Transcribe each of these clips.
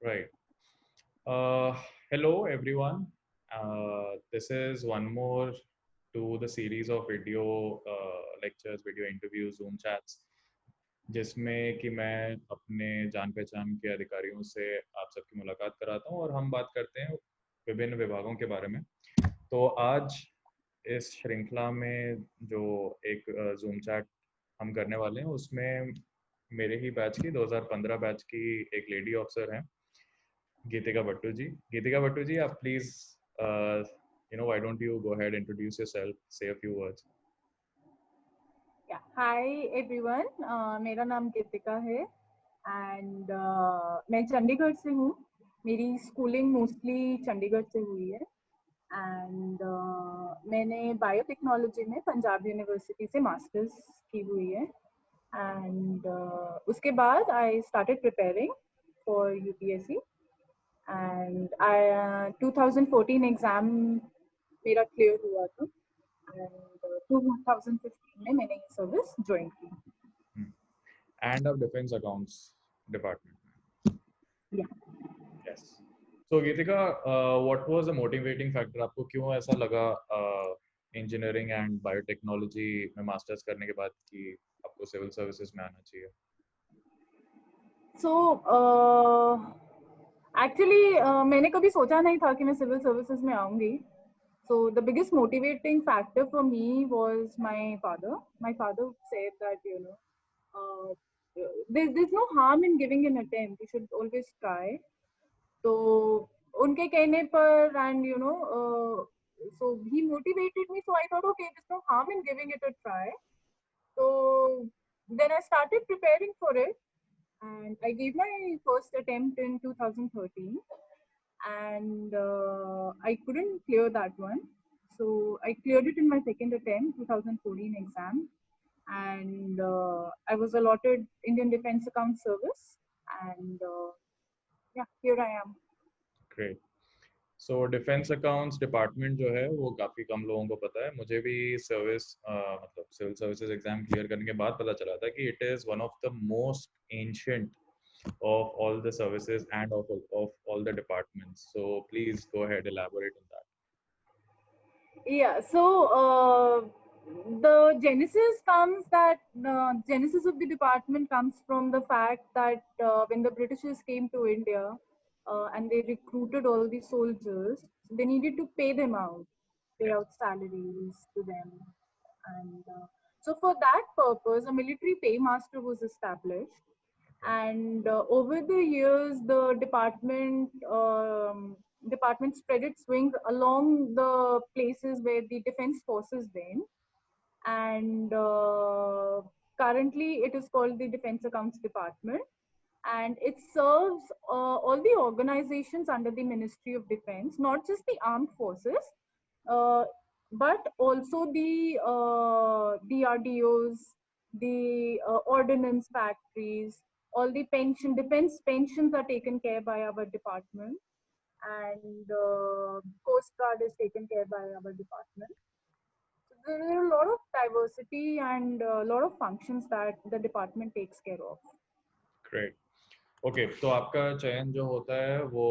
Right. Hello, everyone. This is one more to the series of video lectures, video interviews, Zoom chats, जिसमें कि मैं अपने जान पहचान के अधिकारियों से आप सबकी मुलाकात कराता हूँ और हम बात करते हैं विभिन्न विभागों के बारे में। तो आज इस श्रृंखला में जो एक जूम चैट हम करने वाले हैं उसमें मेरे ही बैच की 2015 बैच की एक लेडी ऑफिसर हैं गीतिका भट्टू जी। गीतिका भट्टू जी, आप please why don't you go ahead, introduce yourself, say a few words. Hi everyone, मेरा नाम गीतिका है एंड मैं चंडीगढ़ से हूँ। मेरी स्कूलिंग मोस्टली चंडीगढ़ से हुई है एंड मैंने बायोटेक्नोलॉजी में पंजाब यूनिवर्सिटी से मास्टर्स की हुई है एंड उसके बाद I started preparing for UPSC and I 2014 exam मेरा क्लियर हुआ था एंड 2015 में मैंने ये सर्विस ज्वाइन की। And of defense accounts department. Yeah. Yes. So Geetika, what was the motivating factor? आपको क्यों ऐसा लगा इंजीनियरिंग एंड बायोटेक्नोलॉजी में मास्टर्स करने के बाद कि आपको सिविल सर्विसेज में आना चाहिए? So actually मैंने कभी सोचा नहीं था कि मैं सिविल सर्विसेज में आऊंगी. So the biggest motivating factor for me was my father. My father said that there's no harm in giving an attempt. You should always try. तो उनके कहने पर and so he motivated me. So I thought, okay, there's no harm in giving it a try. So then I started preparing for it. And I gave my first attempt in 2013 and I couldn't clear that one. So I cleared it in my second attempt, 2014 exam, and I was allotted Indian Defence Account Service and yeah, here I am. Great. So defence accounts department जो है वो काफ़ी कम लोगों को पता है। मुझे भी सर्विस मतलब सिविल सर्विसेज एग्जाम क्लियर करने के बाद पता चला था कि it is one of the most ancient of all the services and of all the departments. So please go ahead, elaborate on that. Yeah, so the genesis of the department comes from the fact that when the Britishers came to India and they recruited all the soldiers, they needed to pay them out, pay Yes. out salaries to them. And so for that purpose, a military paymaster was established. And over the years, the department spread its wings along the places where the defense forces went. And currently, it is called the Defense Accounts Department. And it serves all the organizations under the Ministry of Defense, not just the armed forces, uh, but also the DRDOs, the ordnance factories, all the defense pensions are taken care by our department, and Coast Guard is taken care by our department. So there are a lot of diversity and a lot of functions that the department takes care of. Great. Okay, तो आपका चयन जो होता है वो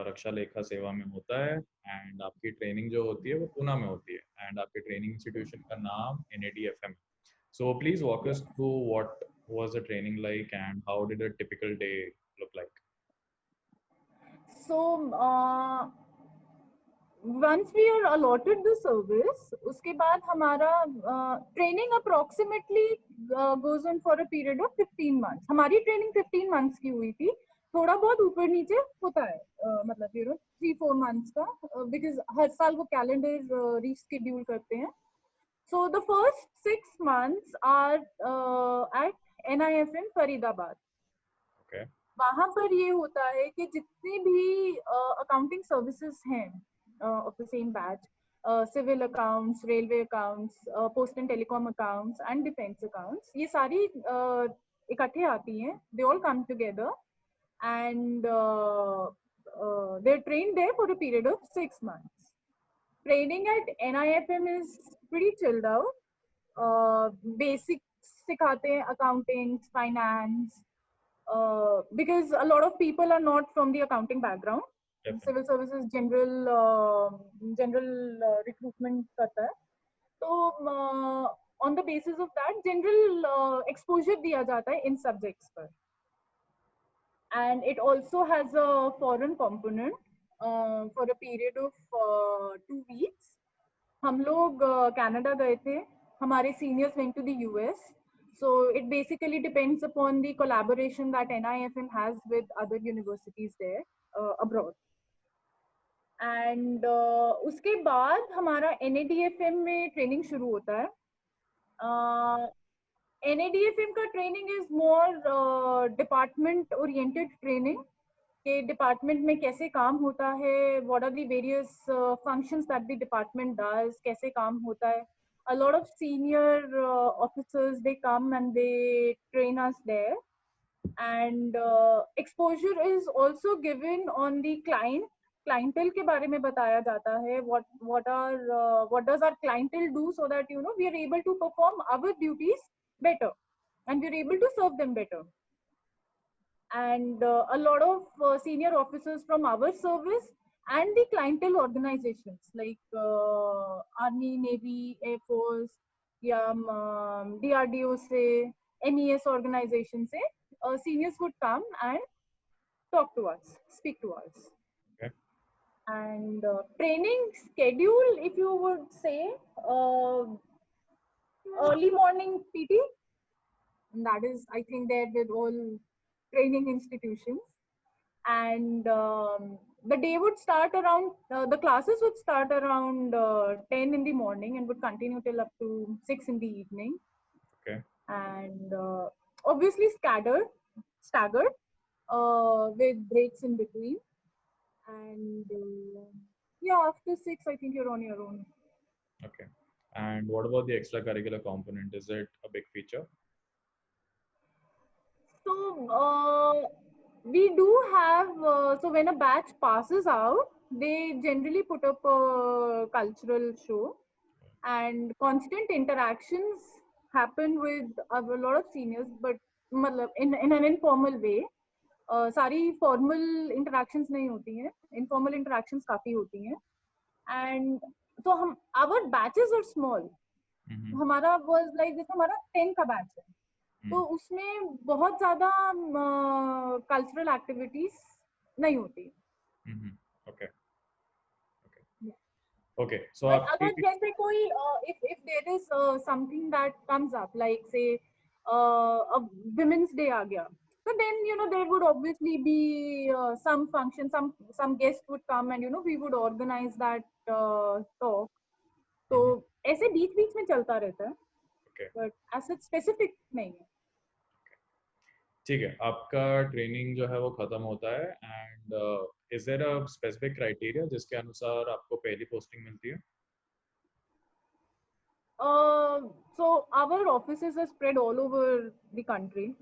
रक्षा लेखा सेवा में होता है एंड आपकी ट्रेनिंग जो होती है वो पूना में होती है एंड आपके ट्रेनिंग इंस्टीट्यूशन का नाम NADFM है. So please walk us through what was the training like and how did a typical day look like? So once we are allotted the service, उसके बाद हमारा training approximately goes on for a period of 15 months. हमारी training 15 months की हुई थी. थोड़ा बहुत ऊपर नीचे होता है, मतलब 3-4 months का, because हर साल वो calendar reschedule करते हैं. So the first 6 months are at NIFM Faridabad. Okay. वहां पर ये होता है कि जितने भी अकाउंटिंग सर्विसेज हैं of the same batch, civil accounts, railway accounts, post and telecom accounts and defence accounts, ये सारी इकट्ठे आती हैं. They all come together and they are trained there for a period of 6 months. Training at NIFM is pretty chilled out. Basics सिखाते हैं, accounting, finance, because a lot of people are not from the accounting background. Definitely. Civil services general recruitment करता है. So on the basis of that, general exposure दिया जाता है इन subjects पर. And it also has a foreign component for a period of 2 weeks. हम लोग Canada गए थे. हमारे seniors went to the US. So it basically depends upon the collaboration that NIFM has with other universities there abroad. And उसके बाद हमारा NADFM में training शुरू होता है. NADFM का training is more department oriented training. कि डिपार्टमेंट में कैसे काम होता है, what are the various functions that the department does, कैसे काम होता है. A lot of senior officers, they come and they train us there. And exposure is also given on the clientele के बारे में बताया जाता है. What does our clientele do, so that we are able to perform our duties better and we are able to serve them better. And a lot of senior officers from our service and the clientele organizations like Army, Navy, Air Force, DRDO से, MES organization से, seniors would come and talk to us, speak to us. Okay. And training schedule, if you would say, early morning PT, and that is, I think, there with all training institutions. And the day would start around, the classes would start around 10 in the morning and would continue till up to 6 in the evening. Okay. And obviously staggered with breaks in between. And yeah, after 6, I think you're on your own. Okay. And what about the extracurricular component? Is it a big feature? So we do have, so when a batch passes out, they generally put up a cultural show, and constant interactions happen with a lot of seniors, but in an informal way. सारी formal interactions नहीं होती हैं, informal interactions काफी होती हैं. And so our batches are small. हमारा was like जैसे हमारा 10 का batch है. तो उसमें बहुत ज्यादा कल्चरल एक्टिविटीज नहीं होती. Okay. Okay. So अगर जैसे कोई if there is something that comes up, like say a women's day आ गया, so then there would obviously be some function, some guest would come and we would organize that talk. तो ऐसे बीच में चलता रहता है. Okay. But as such specific नहीं है. ठीक है, आपका ट्रेनिंग जो है वो खत्म होता है. And is there a specific criteria जिसके अनुसार आपको पहली पोस्टिंग मिलती है? So our offices are spread all over the country.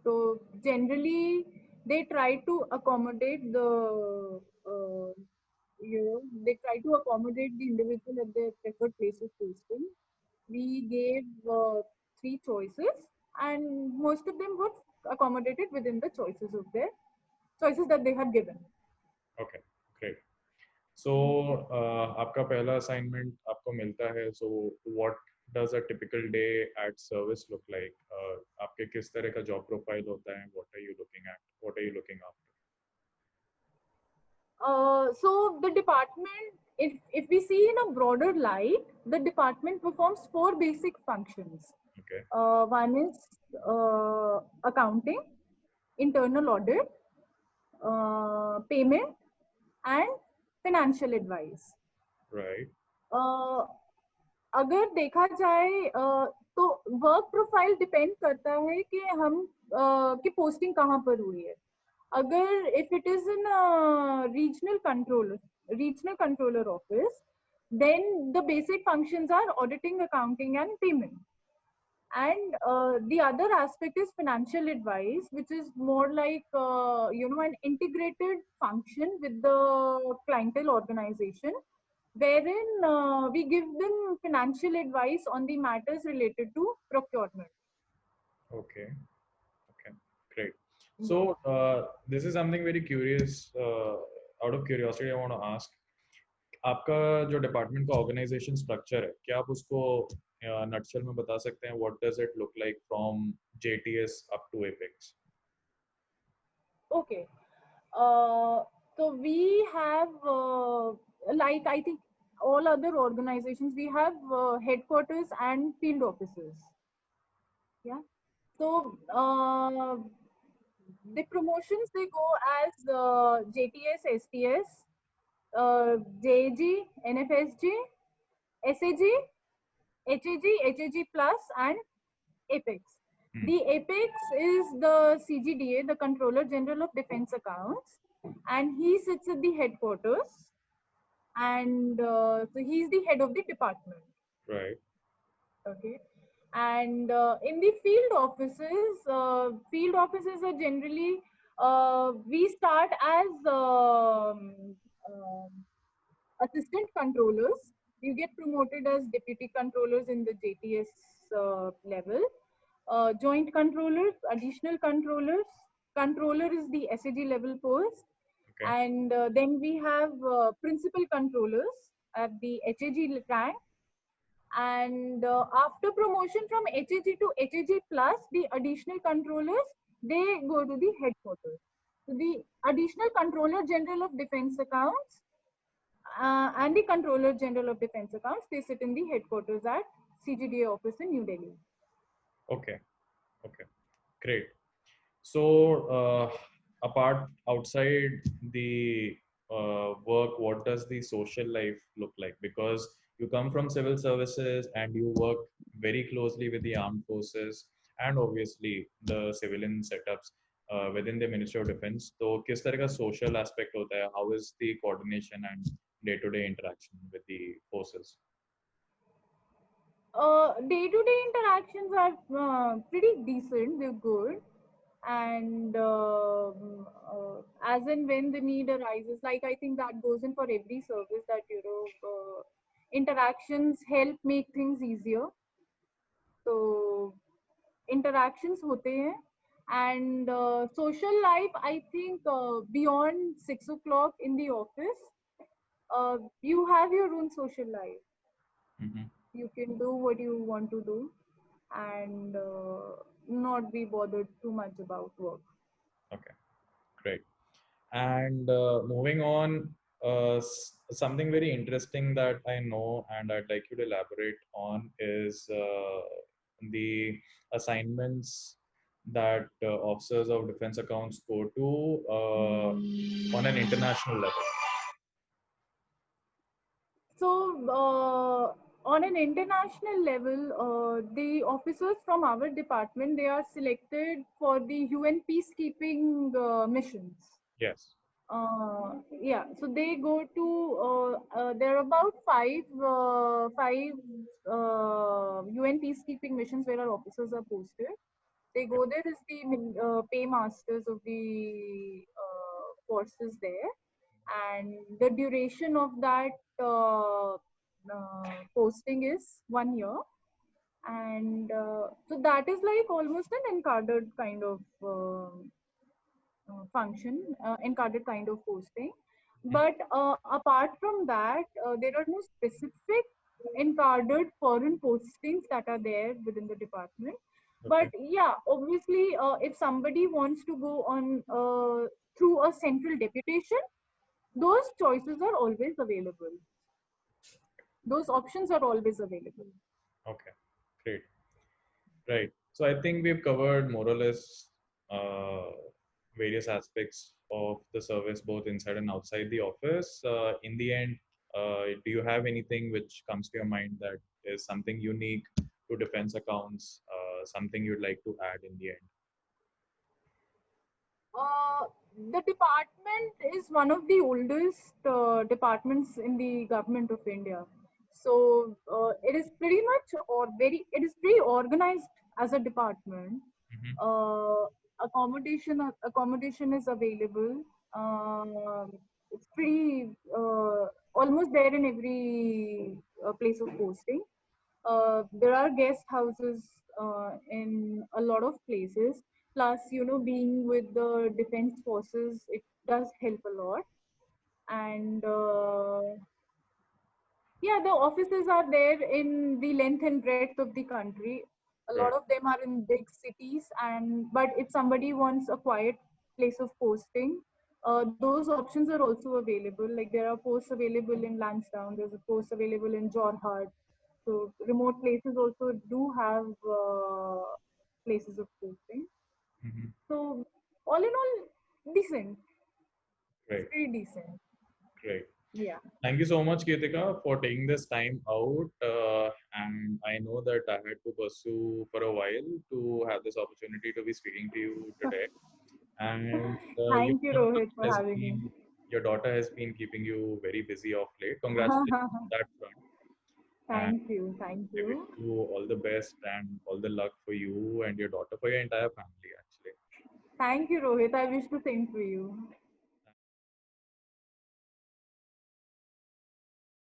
So generally they try to accommodate they try to accommodate the individual at their preferred place of posting. We gave 3 choices and most of them were accommodated within the choices that they had given. Okay, great. So आपका पहला assignment आपको मिलता है. So what does a typical day at service look like? आपके किस तरह का job profile होता है? What are you looking at? What are you looking after? So the department, if we see in a broader light, the department performs 4 basic functions. Okay. One is accounting, internal audit, payment, and financial advice. Right. अगर देखा जाए तो work profile depend करता है कि हम की posting कहाँ पर हुई है. अगर if it is in a regional controller office, then the basic functions are auditing, accounting, and payment. And the other aspect is financial advice, which is more like an integrated function with the clientele organization, wherein we give them financial advice on the matters related to procurement. Okay, great. So this is something very curious. Out of curiosity, I want to ask. आपका जो department का organisation structure है, क्या आप उसको nutshell में बता सकते हैं? What does it look like from JTS up to apex? Okay. So we have, like I think all other organizations, we have headquarters and field offices. Yeah. So the promotions, they go as JTS, STS, JG, NFSG, SAG, HAG, HAG plus, and Apex. The Apex is the CGDA, the Controller General of Defense Accounts, and he sits at the headquarters, and so he's the head of the department. Right. Okay. And in the field offices are generally, we start as assistant controllers. You get promoted as deputy controllers in the JTS level. Joint controllers, additional controllers. Controller is the SAG level post. Okay. And then we have principal controllers at the HAG rank. And after promotion from HAG to HAG plus, the additional controllers, they go to the headquarters. So the additional controller general of defense accounts and the controller general of defense accounts, they sit in the headquarters at CGDA office in New Delhi. Okay. Okay. Great. So apart outside the work, what does the social life look like? Because you come from civil services and you work very closely with the armed forces and obviously the civilian setups within the Ministry of Defense. तो किस तरह का social aspect होता है? How is the coordination and day-to-day interaction with the forces? Day-to-day interactions are pretty decent. They're good. And as and when the need arises, like I think that goes in for every service, that interactions help make things easier. So interactions hote hain. And social life, I think beyond 6 o'clock in the office, you have your own social life. Mm-hmm. You can do what you want to do and not be bothered too much about work. Okay, great. And moving on, something very interesting that I know and I'd like you to elaborate on is the assignments that officers of defense accounts go to on an international level. So on an international level, the officers from our department, they are selected for the UN peacekeeping missions. Yes. Yeah, so they go to, there are about five UN peacekeeping missions where our officers are posted. They go there as the paymasters of the forces there, and the duration of that posting is 1 year. And so that is like almost an encarded kind of function, encarded kind of posting. But apart from that, there are no specific encarded foreign postings that are there within the department. Okay. But yeah, obviously, if somebody wants to go on through a central deputation, those choices are always available. Those options are always available. Okay, great. Right. So I think we've covered more or less various aspects of the service, both inside and outside the office. In the end, do you have anything which comes to your mind that is something unique to defense accounts, something you'd like to add in the end? The department is one of the oldest departments in the government of India. So it is pretty much it is pretty organized as a department. Accommodation is available. It's pretty almost there in every place of posting. There are guest houses in a lot of places. Plus, being with the defense forces, it does help a lot. And yeah, the offices are there in the length and breadth of the country. A lot Right. of them are in big cities, and but if somebody wants a quiet place of posting, those options are also available. Like there are posts available in Lansdowne, there's a post available in Jorhat. So remote places also do have places of posting. Mhm. So all in all, decent. It's Great. pretty decent. Great. Yeah. Thank you so much, Ketika, for taking this time out. And I know that I had to pursue for a while to have this opportunity to be speaking to you today. And Thank you, Rohit, for has having me. been your daughter has been keeping you very busy of late. Congratulations on that front. And Thank you. Thank I wish you. you all the best and all the luck for you and your daughter, for your entire family, actually. Thank you, Rohit. I wish the same for you.